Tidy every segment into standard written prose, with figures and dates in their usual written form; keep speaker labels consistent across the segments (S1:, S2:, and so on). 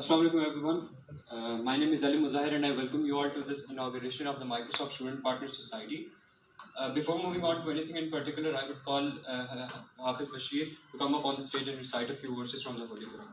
S1: Assalamu alaikum everyone. My name is Ali Muzahir and I welcome you all to this inauguration of the Microsoft Student Partner Society. Before moving on to anything in particular, I would call Hafiz Bashir to come up on the stage and recite a few verses from the Holy Quran.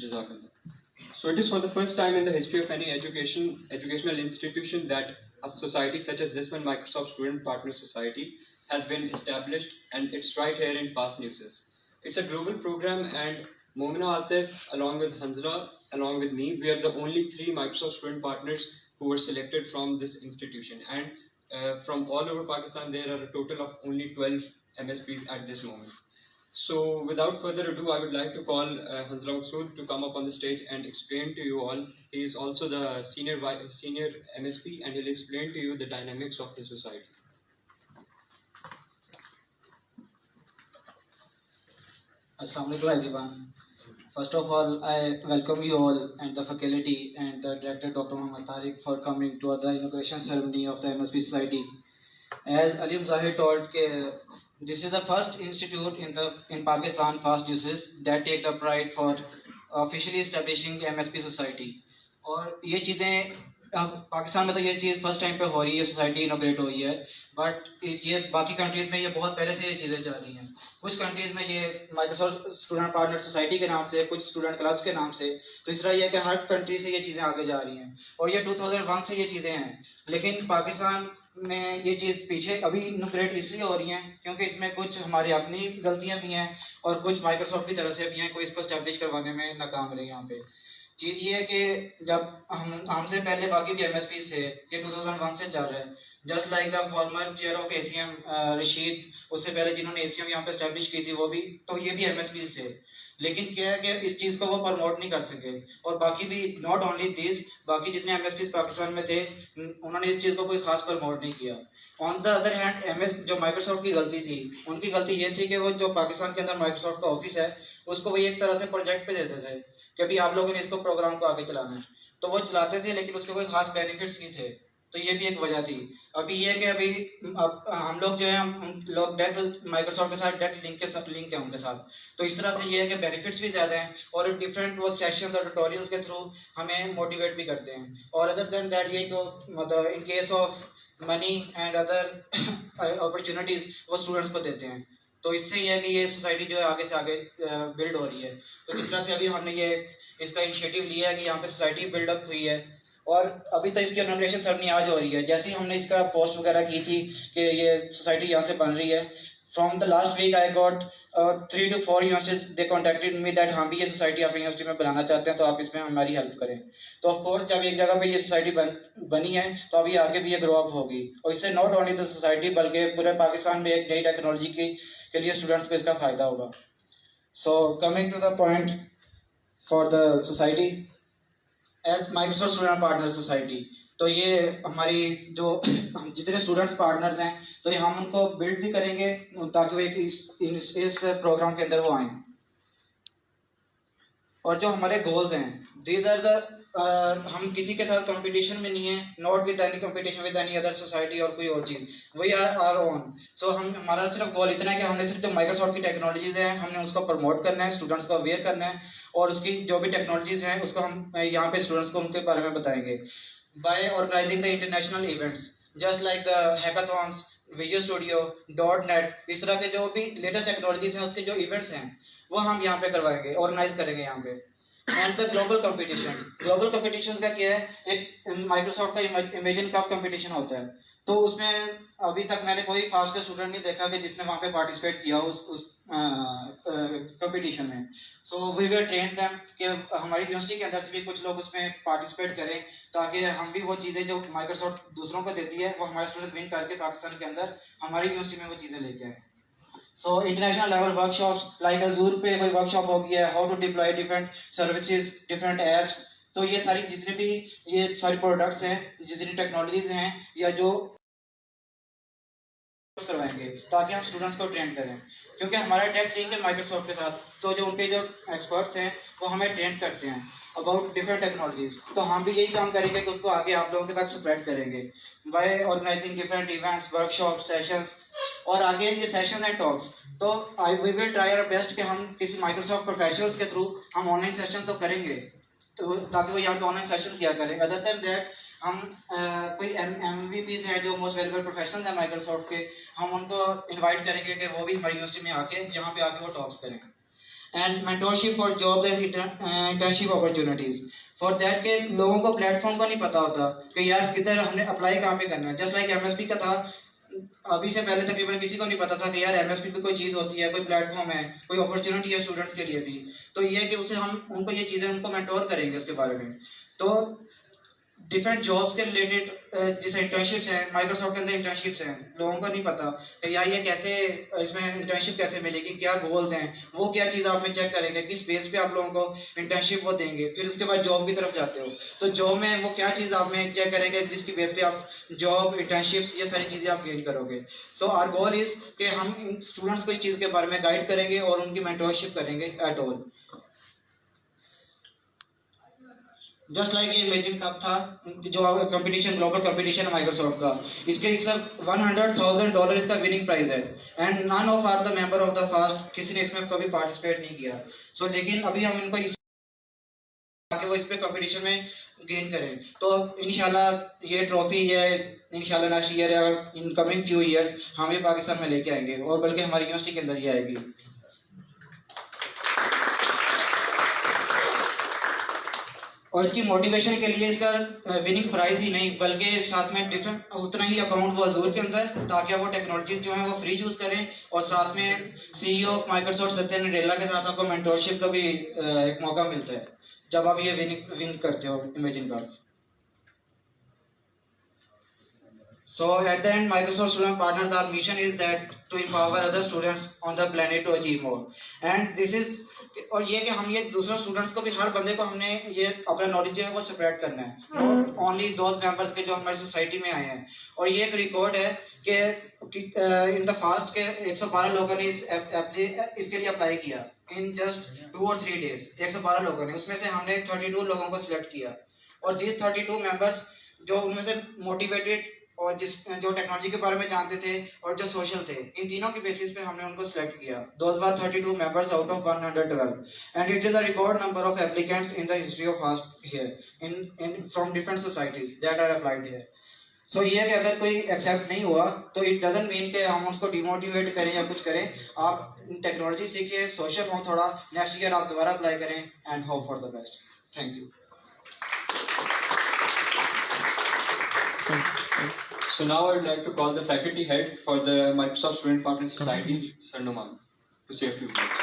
S1: Jazakallah. So it is for the first time in the history of any educational institution that a society such as this one, Microsoft Student Partner Society, has been established, and it's right here in Fast Newses. It's a global program, and Momina Atif, along with Hanzla, along with me, we are the only 3 Microsoft Student Partners who were selected from this institution. And from all over Pakistan, there are a total of only 12 MSPs at this moment. So, without further ado, I would like to call Hanzla Maqsood to come up on the stage and explain to you all. He is also the senior MSP, and he'll explain to you the dynamics of the society.
S2: Assalamu alaikum everyone. First of all, I welcome you all and the faculty and the director Dr. Muhammad Tariq for coming to the inauguration ceremony of the MSP Society. As Alim Zahir told, this is the first institute in Pakistan, fast uses, that take the pride for officially establishing MSP Society. और ये चीज़ें पाकिस्तान में तो ये चीज़ first time पे हो रही है, सोसाइटी इनोग्रेट हुई है, बट ये बाकी कंट्रीज़ में ये बहुत पहले से ये चीज़ें चल रही हैं. कुछ कंट्रीज़ में ये माइक्रोसॉफ्ट स्टूडेंट पार्टनर सोसाइटी के नाम से, कुछ स्टूडेंट क्लब्स के नाम से. तो इस तरह यह है कि हर कंट्री से ये चीज़ें आगे जा रही हैं और ये 2001 से ये चीज़ें हैं. लेकिन पाकिस्तान में ये चीज़ पीछे अभी इनोग्रेट इसलिए हो रही हैं क्योंकि इसमें कुछ हमारी अपनी गलतियां भी हैं और कुछ माइक्रोसॉफ्ट की तरफ से भी हैं. कोई इसको स्टैब्लिश करवाने में नाकाम रहे. यहाँ पे चीज़ ये है कि जब हमसे पहले बाकी भी एमएसपी थे, ये 2001 से चल रहा है. Just like the former chair of ACM Rashid, उससे पहले जिन्होंने एसीएम यहाँ पे स्टैब्लिश की थी वो भी, तो ये भी एमएसपी थे. लेकिन क्या है कि इस चीज़ को वो प्रमोट नहीं कर सके. और बाकी भी नॉट ओनली दिस, बाकी जितने एमएसपी पाकिस्तान में थे उन्होंने इस चीज़ को कोई खास प्रमोट नहीं किया. On the other hand MS जो माइक्रोसॉफ्ट की गलती थी, उनकी गलती ये थी कि वो जो पाकिस्तान के अंदर माइक्रोसॉफ्ट का ऑफिस है उसको वो एक तरह से प्रोजेक्ट पे देते थे कि अभी आप लोगों ने इसको प्रोग्राम को आगे चलाना है. तो वो चलाते थे लेकिन उसके कोई खास बेनिफिट्स नहीं थे. तो ये भी एक वजह थी. अभी ये कि अभी अब हम लोग जो है हम लोग डायरेक्ट माइक्रोसॉफ्ट के साथ डायरेक्ट लिंक है उनके साथ. तो इस तरह से ये है कि बेनिफिट्स भी ज़्यादा हैं और डिफरेंट वो सेशंस और ट्यूटोरियल्स के थ्रू हमें मोटिवेट भी करते हैं. और अदर देन दैट ये को मतलब in case of money and other opportunities वो स्टूडेंट्स को देते हैं. तो इससे ये है कि ये सोसाइटी जो है आगे से आगे बिल्ड हो रही है. तो जिस तरह से अभी हमने ये इसका इनिशिएटिव लिया है कि यहाँ पे सोसाइटी बिल्डअप हुई है और अभी तो इसकी इनॉग्रेशन सेरेमनी आज हो रही है. जैसे ही हमने इसका पोस्ट वगैरह की थी कि ये सोसाइटी यहाँ से बन रही है, from the last week I got 3 to 4 universities they contacted me that हम भी ये सोसाइटी अपनी यूनिवर्सिटी में बनाना चाहते हैं, तो आप इसमें हमारी हेल्प करें. तो ऑफ कोर्स जब एक जगह पे ये सोसाइटी बनी है तो अभी आगे भी ये ग्रो अप होगी और इससे नॉट ओनली द सोसाइटी बल्कि पूरे पाकिस्तान में एक नई टेक्नोलॉजी के लिए स्टूडेंट्स को इसका फ़ायदा होगा. So coming to the point for the society as Microsoft student partner society, तो ये हमारी जो जितने स्टूडेंट्स पार्टनर्स हैं तो ये हम उनको बिल्ड भी करेंगे ताकि वो इस प्रोग्राम के अंदर वो आएँ. और जो हमारे गोल्स हैं दीज आर द हम किसी के साथ कंपटीशन में नहीं है, not with any competition with any other society और कोई और चीज़. We are our own. So हम हमारा सिर्फ गोल इतना है कि हमने सिर्फ जो माइक्रोसॉफ्ट की टेक्नोलॉजीज हैं हमने उसको प्रमोट करना है, स्टूडेंट्स को अवेयर करना है और उसकी जो भी टेक्नोलॉजीज हैं उसको हम यहाँ पे स्टूडेंट्स को उनके बारे में बताएंगे by organising the international events just like the hackathons, Visual Studio, .NET. इस तरह के जो भी लेटेस्ट टेक्नोलॉजीज हैं उसके जो इवेंट्स हैं वो हम यहाँ पे करवाएंगे, ऑर्गेनाइज करेंगे यहाँ पे. एंड द ग्लोबल कंपटीशन का क्या है, एक माइक्रोसॉफ्ट का इमेजिन कप कंपटीशन होता है. तो उसमें अभी तक मैंने कोई फास्ट स्टूडेंट नहीं देखा कि जिसने वहाँ पे पार्टिसिपेट किया उस कंपटीशन में. So we will train them कि हमारी यूनिवर्सिटी के अंदर से भी कुछ लोग उसमें पार्टिसिपेट करें ताकि हम भी वो चीज़ें जो माइक्रोसॉफ्ट दूसरों को देती है वो हमारे स्टूडेंट्स विन करके पाकिस्तान के अंदर हमारी यूनिवर्सिटी में वो चीज़ें लेके आए. So international level workshops like Azure पे कोई वर्कशॉप हो गया, how to deploy different services, different apps. तो ये सारी जितने भी ये सारी प्रोडक्ट्स हैं, जितनी टेक्नोलॉजीज हैं या जो करवाएंगे ताकि हम स्टूडेंट्स को ट्रेन करें क्योंकि हमारा डायरेक्ट लिंक है माइक्रोसॉफ्ट के साथ. तो जो उनके जो एक्सपर्ट्स हैं वो हमें ट्रेन करते हैं अबाउट डिफरेंट टेक्नोलॉजीज. तो हम भी यही काम करेंगे कि उसको आगे आप लोगों के तक स्प्रेड करेंगे by organising different events, workshop, sessions और आगे ये सेशन एंड टॉक्स. तो we will try our best कि हम किसी माइक्रोसॉफ्ट प्रोफेशनल्स के थ्रू हम ऑनलाइन सेशन तो करेंगे तो ताकि वो यहाँ पे ऑनलाइन सेशन किया करें. अदर देन दैट हम कोई MVPs हैं जो मोस्ट वैल्यूएबल प्रोफेशनल्स हैं माइक्रोसॉफ्ट के, हम उनको इनवाइट करेंगे कि वो भी हमारी यूनिवर्सिटी में आके यहाँ पे आके वो टॉक्स करें. And mentorship for job and internship opportunities for that के लोगों को प्लेटफॉर्म का नहीं पता होता कि यार किधर हमने अप्लाई कहाँ पे करना है. जस्ट लाइक MSP का था, अभी से पहले तकरीबन किसी को नहीं पता था कि यार MSP पे कोई चीज़ होती है, कोई प्लेटफॉर्म है, कोई अपॉर्चुनिटी है स्टूडेंट्स के लिए भी. तो ये है कि उसे हम उनको ये चीज़ें उनको मेंटोर करेंगे उसके बारे में. तो डिफरेंट जॉब्स के रिलेटेड जैसे इंटर्नशिप्स हैं, माइक्रोसॉफ्ट के अंदर इंटर्नशिप्स हैं, लोगों को नहीं पता कि यार ये कैसे, इसमें इंटर्नशिप कैसे मिलेगी, क्या गोल्स हैं, वो क्या चीज़ आप में चेक करेंगे, किस बेस पे आप लोगों को इंटर्नशिप वो देंगे, फिर उसके बाद जॉब की तरफ जाते हो तो जॉब में वो क्या चीज़ आप में चेक करेंगे जिसकी बेस पे आप जॉब, इंटर्नशिप्स, ये सारी चीज़ें आप गेन करोगे। सो आवर गोल इज़ कि हम इन स्टूडेंट्स को इस चीज़ के बारे में गाइड करेंगे और उनकी मेंटरशिप करेंगे एट ऑल। जस्ट लाइक ये इमेजिन कप था जो कंपटीशन, ग्लोबल कंपटीशन है माइक्रोसॉफ्ट का, इसके एक सर $100,000 इसका विनिंग प्राइस है and none of are the member of the fast, किसी ने इसमें कभी पार्टिसिपेट नहीं किया। सो लेकिन अभी हम इनको इस आगे वो इस पे कंपटीशन में गेन करें तो इंशाल्लाह ये ट्रॉफी है इंशाल्लाह नेक्स्ट ईयर या इन कमिंग फ्यू ईयर्स हम ये पाकिस्तान में लेके आएंगे और बल्कि हमारी यूनिवर्सिटी के अंदर ही आएगी। और इसकी मोटिवेशन के लिए इसका विनिंग प्राइज ही नहीं बल्कि साथ में डिफरेंट उतना ही अकाउंट वो अजूर के अंदर, ताकि वो टेक्नोलॉजीज जो हैं वो फ्री यूज करें और साथ में CEO of Microsoft Satya Nadella के साथ आपको मेंटोरशिप का भी एक मौका मिलता है जब आप ये विन करते हो इमेजिन का। So at the end, Microsoft Student Partners, our mission is that to empower other students on the planet to achieve more. And this is, और ये कि हम ये दूसरे स्टूडेंट्स को भी, हर बंदे को हमने ये अपना नॉलेज जो है वो स्प्रेड करना है, नॉट ओनली दोज मेंबर्स के जो हमारी सोसाइटी में आए हैं। और ये एक रिकॉर्ड है कि इन द फास्ट के 112 लोगों ने इसके लिए अप्लाई किया इन जस्ट 2 और 3 डेज। 112 लोगों ने, उसमें से हमने 32 लोगों को सिलेक्ट किया और दिस 32 मेंबर्स जो उनमें से मोटिवेटेड और जो टेक्नोलॉजी के बारे में जानते थे और जो सोशल थे, इन तीनों के बेसिस पे हमने उनको सिलेक्ट किया। दोज वर 32 मेंबर्स out of 112 and it is a record number of applicants in the history of FAST here in from different societies that are applied here. So ये कि अगर कोई एक्सेप्ट नहीं हुआ तो इट डजंट मीन कि हम उसको डिमोटिवेट करें या कुछ करें। आप टेक्नोलॉजी सीखिए, सोशल हो थोड़ा, नेक्स्ट ईयर आप दोबारा अप्लाई करें and hope for the best. Thank you.
S1: So now I would like to call the faculty head for the Microsoft Student Partner Society, Sir Numan, to say a few words.